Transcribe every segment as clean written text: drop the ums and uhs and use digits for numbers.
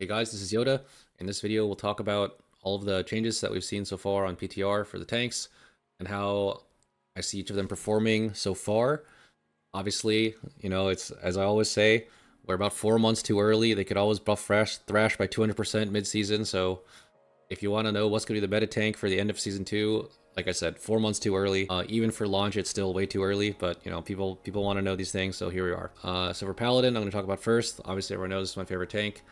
Hey guys, this is Yoda. In this video, we'll talk about all of the changes that we've seen so far on PTR for the tanks and how I see each of them performing so far. Obviously, it's as I always say, we're about 4 months too early. They could always buff Thrash by 200% mid-season. So if you want to know what's going to be the meta tank for the end of season 2, like I said, 4 months too early. Even for launch, it's still way too early. But people want to know these things, so here we are. So for Paladin, I'm going to talk about first. Obviously, everyone knows it's my favorite tank.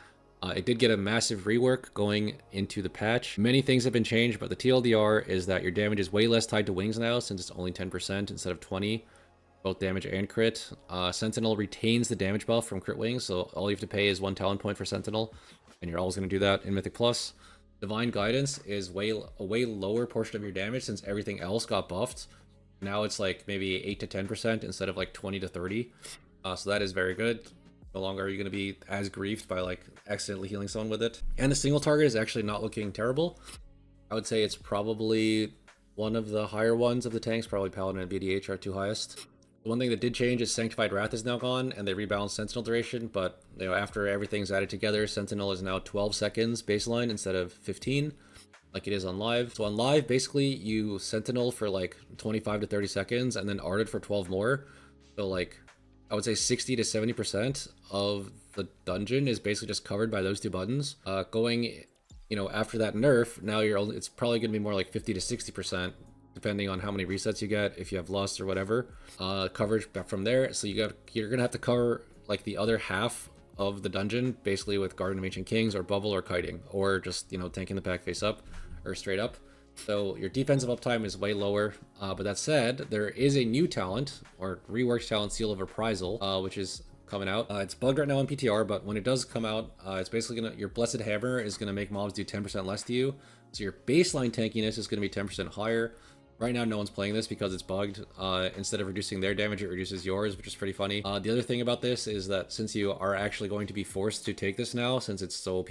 It did get a massive rework going into the patch. Many things have been changed, but the TLDR is that your damage is way less tied to wings now, since it's only 10% instead of 20, both damage and crit. Sentinel retains the damage buff from crit wings, so all you have to pay is 1 talent point for Sentinel, and you're always going to do that in Mythic Plus. Divine Guidance is a way lower portion of your damage since everything else got buffed. Now it's like maybe 8 to 10% instead of like 20 to 30. So that is very good. No longer are you going to be as griefed by like accidentally healing someone with it. And the single target is actually not looking terrible. I would say it's probably one of the higher ones of the tanks. Probably Paladin and VDH are two highest. The one thing that did change is Sanctified Wrath is now gone, and they rebalanced Sentinel duration, but after everything's added together, Sentinel is now 12 seconds baseline instead of 15, like it is on live. So on live, basically, you Sentinel for like 25 to 30 seconds, and then Arded for 12 more. So like, I would say 60 to 70% of the dungeon is basically just covered by those two buttons. Going, after that nerf, now it's probably going to be more like 50 to 60%, depending on how many resets you get, if you have lust or whatever. Coverage from there, so you're going to have to cover like the other half of the dungeon, basically with Garden of Ancient Kings or Bubble or Kiting, or just, tanking the pack face up or straight up. So your defensive uptime is way lower, but that said, there is a new talent, or reworked talent, Seal of Reprisal, which is coming out. It's bugged right now on PTR, but when it does come out, it's basically your Blessed Hammer is gonna make mobs do 10% less to you. So your baseline tankiness is gonna be 10% higher. Right now, no one's playing this because it's bugged. Instead of reducing their damage, it reduces yours, which is pretty funny. The other thing about this is that since you are actually going to be forced to take this now, since it's so OP,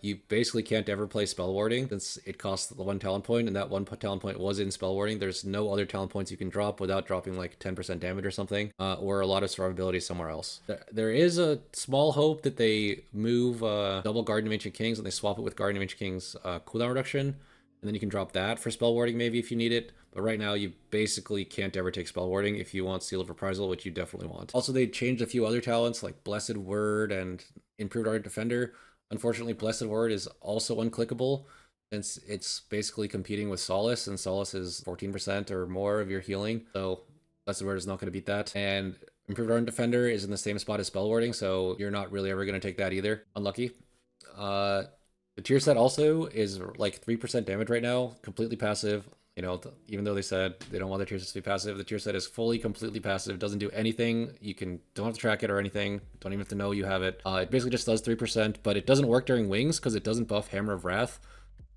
you basically can't ever play Spell Warding, since it costs the 1 talent point, and that 1 talent point was in Spell Warding. There's no other talent points you can drop without dropping like 10% damage or something, or a lot of survivability somewhere else. There is a small hope that they move double Garden of Ancient Kings and they swap it with Garden of Ancient Kings cooldown reduction. And then you can drop that for spell warding maybe if you need it. But right now you basically can't ever take spell warding if you want Seal of Reprisal, which you definitely want. Also, they changed a few other talents like Blessed Word and Improved Ardent Defender. Unfortunately, Blessed Word is also unclickable since it's basically competing with Solace, and Solace is 14% or more of your healing. So Blessed Word is not going to beat that. And Improved Ardent Defender is in the same spot as spell warding, so you're not really ever going to take that either. Unlucky. The tier set also is like 3% damage right now, completely passive. Even though they said they don't want their tier sets to be passive, the tier set is fully, completely passive. Doesn't do anything. Don't have to track it or anything. Don't even have to know you have it. It basically just does 3%, but it doesn't work during wings because it doesn't buff Hammer of Wrath.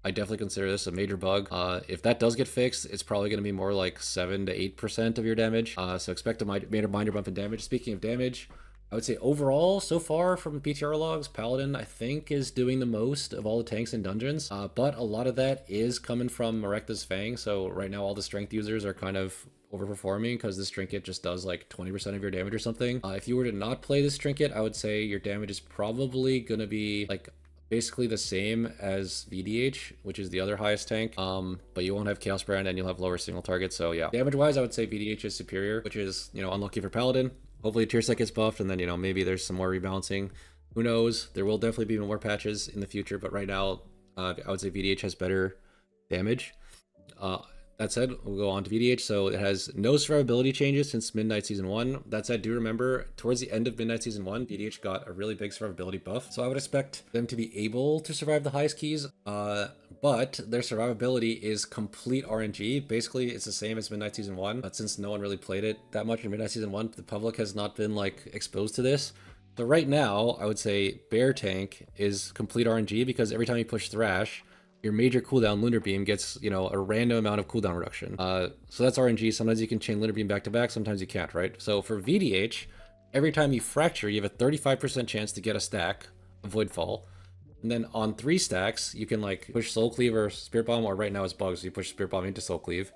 I definitely consider this a major bug. If that does get fixed, it's probably going to be more like 7 to 8% of your damage. So expect a minor bump in damage. Speaking of damage, I would say overall, so far from PTR logs, Paladin, I think, is doing the most of all the tanks in dungeons. But a lot of that is coming from Merekta's Fang, so right now all the strength users are kind of overperforming because this trinket just does like 20% of your damage or something. If you were to not play this trinket, I would say your damage is probably going to be like basically the same as VDH, which is the other highest tank, but you won't have Chaos Brand and you'll have lower single targets. So yeah, damage-wise, I would say VDH is superior, which is, unlucky for Paladin. Hopefully tier set gets buffed, and then, maybe there's some more rebalancing. Who knows? There will definitely be more patches in the future, but right now, I would say VDH has better damage. That said, we'll go on to VDH. So it has no survivability changes since Midnight Season 1. That said, do remember, towards the end of Midnight Season 1, VDH got a really big survivability buff. So I would expect them to be able to survive the highest keys, but their survivability is complete RNG. Basically, it's the same as Midnight Season 1, but since no one really played it that much in Midnight Season 1, the public has not been, like, exposed to this. So right now, I would say Bear Tank is complete RNG because every time you push Thrash, your major cooldown Lunar Beam gets, a random amount of cooldown reduction. So that's RNG. Sometimes you can chain Lunar Beam back to back, sometimes you can't, right? So for VDH, every time you Fracture, you have a 35% chance to get a stack of Voidfall. And then on 3 stacks, you can like push Soul Cleave or Spirit Bomb, or right now it's bugs, so you push Spirit Bomb into Soul Cleave,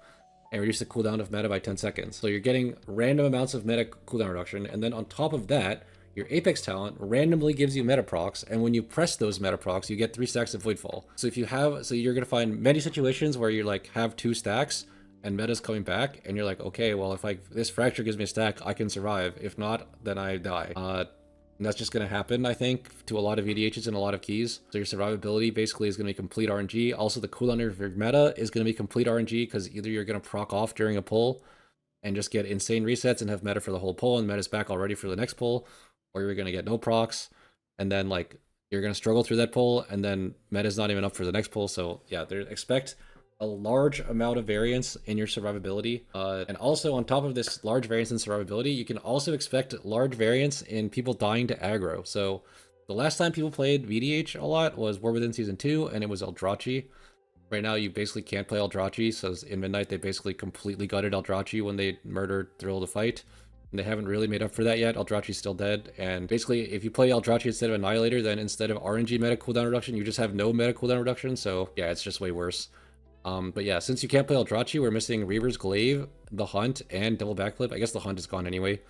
and reduce the cooldown of meta by 10 seconds. So you're getting random amounts of meta cooldown reduction, and then on top of that, your Apex talent randomly gives you meta procs, and when you press those meta procs, you get 3 stacks of Voidfall. So if you have, so you're gonna find many situations where you like have 2 stacks and meta's coming back, and you're like, okay, well if this fracture gives me a stack, I can survive. If not, then I die. And that's just going to happen, I think, to a lot of VDHs and a lot of keys. So your survivability basically is going to be complete RNG. Also, the cooldown of your meta is going to be complete RNG because either you're going to proc off during a pull and just get insane resets and have meta for the whole pull, and meta's back already for the next pull, or you're going to get no procs, and then like you're going to struggle through that pull, and then meta's not even up for the next pull. So yeah, expect a large amount of variance in your survivability. And also on top of this large variance in survivability, you can also expect large variance in people dying to aggro. So the last time people played VDH a lot was War Within Season 2, and it was Eldrachi. Right now, you basically can't play Eldrachi, so in Midnight, they basically completely gutted Eldrachi when they murdered Thrill to Fight. And they haven't really made up for that yet. Eldrachi's still dead. And basically, if you play Eldrachi instead of Annihilator, then instead of RNG meta cooldown reduction, you just have no meta cooldown reduction. So yeah, it's just way worse. But yeah, since you can't play Eldrachi, we're missing Reaver's Glaive, the Hunt, and Double Backflip. I guess the Hunt is gone anyway.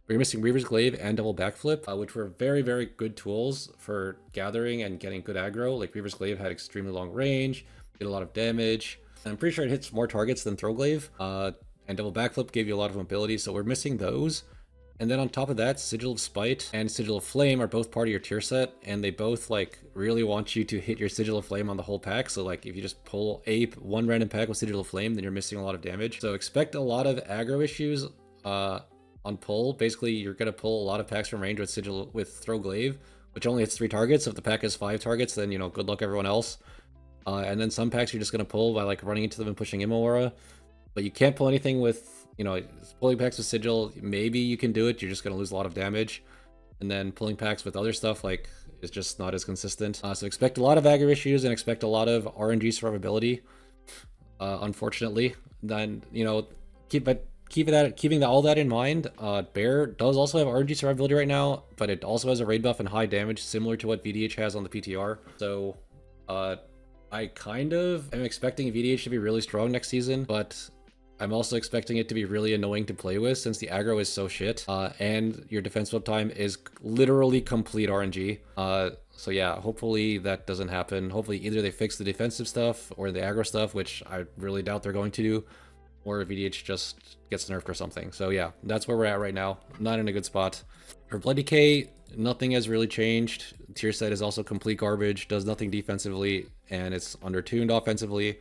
We're missing Reaver's Glaive and Double Backflip, which were very, very good tools for gathering and getting good aggro. Like Reaver's Glaive had extremely long range, did a lot of damage. And I'm pretty sure it hits more targets than Throw Glaive. And Double Backflip gave you a lot of mobility, so we're missing those. And then on top of that, Sigil of Spite and Sigil of Flame are both part of your tier set, and they both like really want you to hit your Sigil of Flame on the whole pack. So like if you just pull one random pack with Sigil of Flame, then you're missing a lot of damage. So expect a lot of aggro issues on pull. Basically, you're gonna pull a lot of packs from range with Throw Glaive, which only hits 3 targets. So if the pack has 5 targets, then good luck everyone else. And then some packs you're just gonna pull by like running into them and pushing Immo Aura. But you can't pull anything with, pulling packs with Sigil, maybe you can do it, you're just going to lose a lot of damage. And then pulling packs with other stuff, like, is just not as consistent. So expect a lot of aggro issues and expect a lot of RNG survivability, unfortunately. Then, keeping all that in mind, Bear does also have RNG survivability right now, but it also has a raid buff and high damage, similar to what VDH has on the PTR. So, I kind of am expecting VDH to be really strong next season, but I'm also expecting it to be really annoying to play with since the aggro is so shit, and your defense build time is literally complete RNG. So yeah, hopefully that doesn't happen. Hopefully either they fix the defensive stuff or the aggro stuff, which I really doubt they're going to do, or VDH just gets nerfed or something. So yeah, that's where we're at right now. Not in a good spot. For Blood Decay, nothing has really changed. Tier set is also complete garbage, does nothing defensively, and it's under-tuned offensively.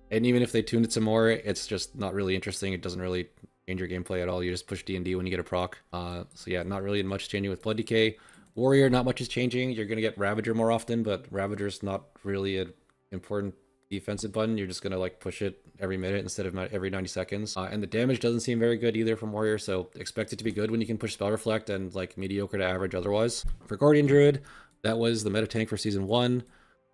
And even if they tuned it some more, it's just not really interesting. It doesn't really change your gameplay at all. You just push D&D when you get a proc. So yeah, not really much changing with Blood Decay. Warrior, not much is changing. You're going to get Ravager more often, but Ravager's not really an important defensive button. You're just going to like push it every minute instead of every 90 seconds. And the damage doesn't seem very good either from Warrior, so expect it to be good when you can push Spell Reflect and like mediocre to average otherwise. For Guardian Druid, that was the meta tank for Season 1.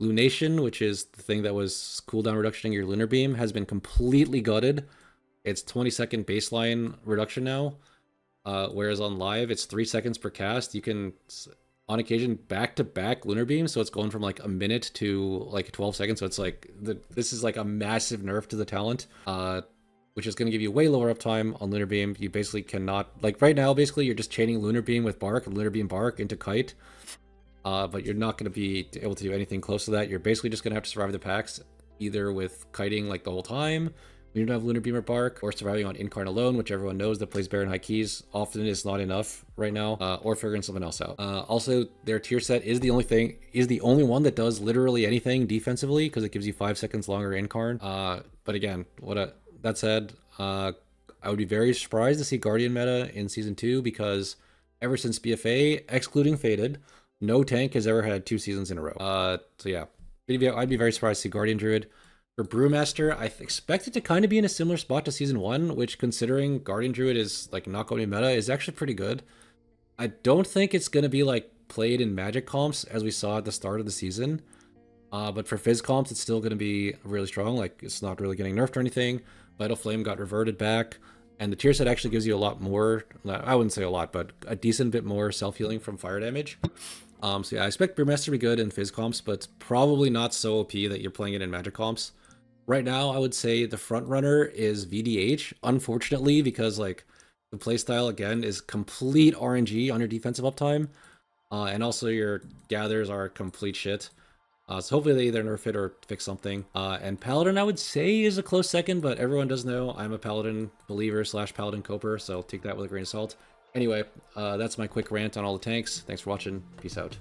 Lunation, which is the thing that was cooldown reductioning your Lunar Beam, has been completely gutted. It's 20-second baseline reduction now, whereas on live it's 3 seconds per cast. You can, on occasion, back-to-back Lunar Beam, so it's going from like a minute to like 12 seconds. So it's like this is like a massive nerf to the talent, which is going to give you way lower uptime on Lunar Beam. You basically cannot, like right now, basically you're just chaining Lunar Beam with Bark and Lunar Beam Bark into Kite. But you're not going to be able to do anything close to that. You're basically just going to have to survive the packs, either with kiting like the whole time, when you don't have Lunar Beam or Bark, or surviving on Incarn alone, which everyone knows that plays Baron High Keys often is not enough right now, or figuring something else out. Also, their tier set is the only one that does literally anything defensively, because it gives you 5 seconds longer Incarn. But again, that said, I would be very surprised to see Guardian meta in Season 2, because ever since BFA, excluding Faded, no tank has ever had 2 seasons in a row. So yeah, I'd be very surprised to see Guardian Druid. For Brewmaster, I expect it to kind of be in a similar spot to Season 1, which, considering Guardian Druid is like not going to meta, is actually pretty good. I don't think it's going to be like played in Magic comps as we saw at the start of the season. But for Fizz comps, it's still going to be really strong. Like, it's not really getting nerfed or anything. Vital Flame got reverted back. And the tier set actually gives you a lot more, I wouldn't say a lot, but a decent bit more self-healing from fire damage. So yeah, I expect Brewmaster to be good in Fizz comps, but probably not so OP that you're playing it in Magic comps. Right now, I would say the front runner is VDH, unfortunately, because like The playstyle, again, is complete RNG on your defensive uptime. And also your gathers are complete shit. So hopefully they either nerf it or fix something. And Paladin, I would say, is a close second, but everyone does know I'm a Paladin believer / Paladin coper, so take that with a grain of salt. Anyway, that's my quick rant on all the tanks. Thanks for watching. Peace out.